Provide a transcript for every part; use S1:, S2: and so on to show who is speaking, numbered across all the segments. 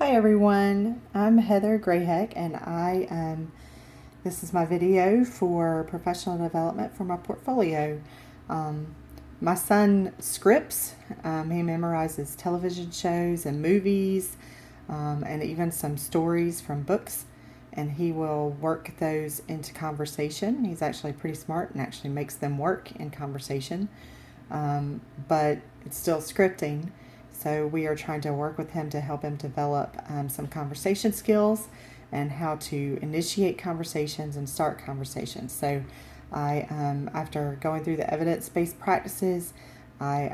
S1: Hi everyone, I'm Heather Grayheck and this is my video for professional development for my portfolio. Um, my son scripts, he memorizes television shows and movies and even some stories from books, and he will work those into conversation. He's actually pretty smart and actually makes them work in conversation, but it's still scripting. So we are trying to work with him to help him develop some conversation skills and how to initiate conversations and start conversations. So after going through the evidence-based practices, I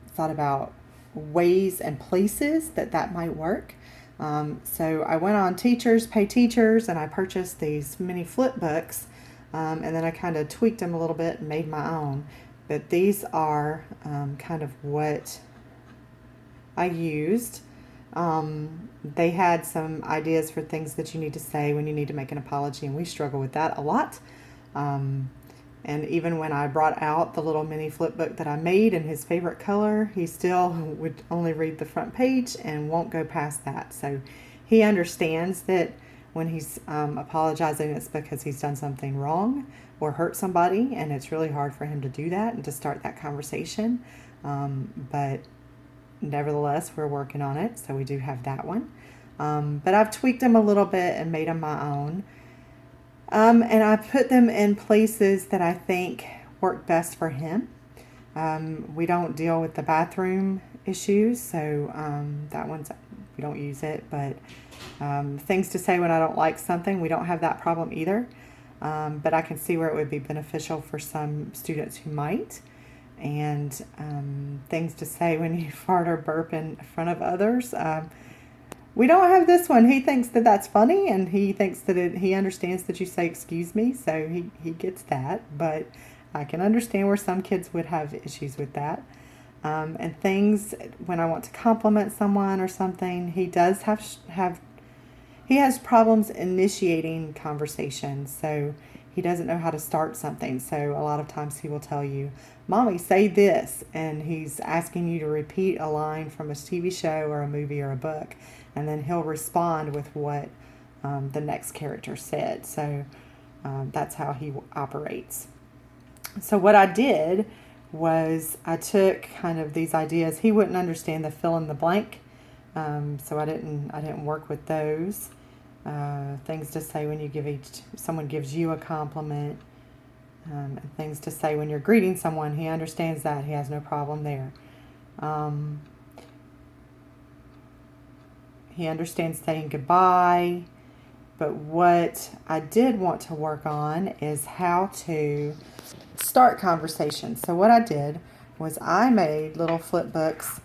S1: thought about ways and places that might work. So I went on Teachers Pay Teachers and I purchased these mini flip books, and then I kind of tweaked them a little bit and made my own. But these are kind of what I used. They had some ideas for things that you need to say when you need to make an apology, and we struggle with that a lot. And even when I brought out the little mini flip book that I made in his favorite color, he still would only read the front page and won't go past that. So he understands that when he's apologizing, it's because he's done something wrong or hurt somebody, and it's really hard for him to do that and to start that conversation. But nevertheless, we're working on it, so we do have that one. But I've tweaked them a little bit and made them my own. And I put them in places that I think work best for him. We don't deal with the bathroom issues, so that one's, we don't use it. But things to say when I don't like something, we don't have that problem either. But I can see where it would be beneficial for some students who might. And things to say when you fart or burp in front of others. We don't have this one. He thinks that that's funny, and he thinks that he understands that you say excuse me, so he gets that. But I can understand where some kids would have issues with that. And things when I want to compliment someone or something, he does he has problems initiating conversation, so he doesn't know how to start something. So a lot of times he will tell you, "Mommy, say this," and he's asking you to repeat a line from a TV show or a movie or a book, and then he'll respond with what the next character said. So that's how he operates. So what I did was I took kind of these ideas. He wouldn't understand the fill in the blank, so I didn't work with those. Things to say when someone gives you a compliment, and things to say when you're greeting someone. He understands that. He has no problem there. He understands saying goodbye. But what I did want to work on is how to start conversations. So what I did was I made little flip books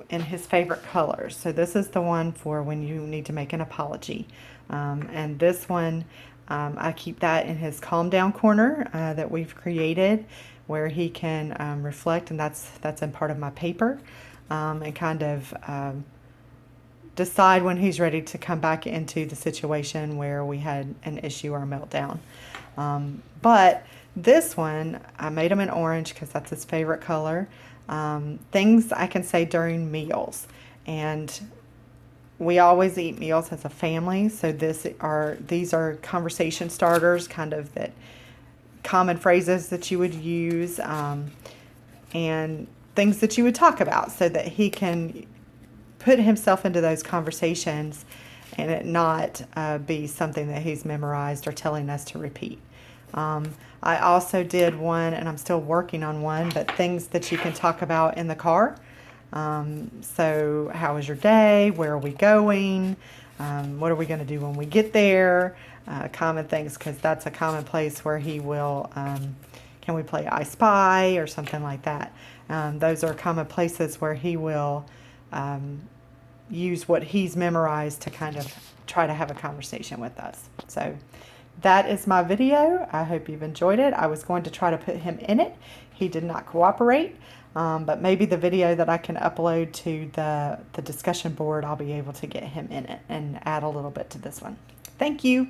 S1: in his favorite colors. So this is the one for when you need to make an apology. And this one, I keep that in his calm down corner that we've created, where he can reflect, and that's in part of my paper, and kind of decide when he's ready to come back into the situation where we had an issue or a meltdown. But this one, I made him in orange because that's his favorite color. Things I can say during meals, and we always eat meals as a family, so these are conversation starters, kind of that common phrases that you would use, and things that you would talk about, so that he can put himself into those conversations and it not be something that he's memorized or telling us to repeat. I also did one, and I'm still working on one, but things that you can talk about in the car. So how was your day? Where are we going? What are we going to do when we get there? Common things, because that's a common place where he will, can we play I Spy or something like that? Those are common places where he will use what he's memorized to kind of try to have a conversation with us. So that is my video. I hope you've enjoyed it. I was going to try to put him in it. He did not cooperate, but maybe the video that I can upload to the discussion board, I'll be able to get him in it and add a little bit to this one. Thank you.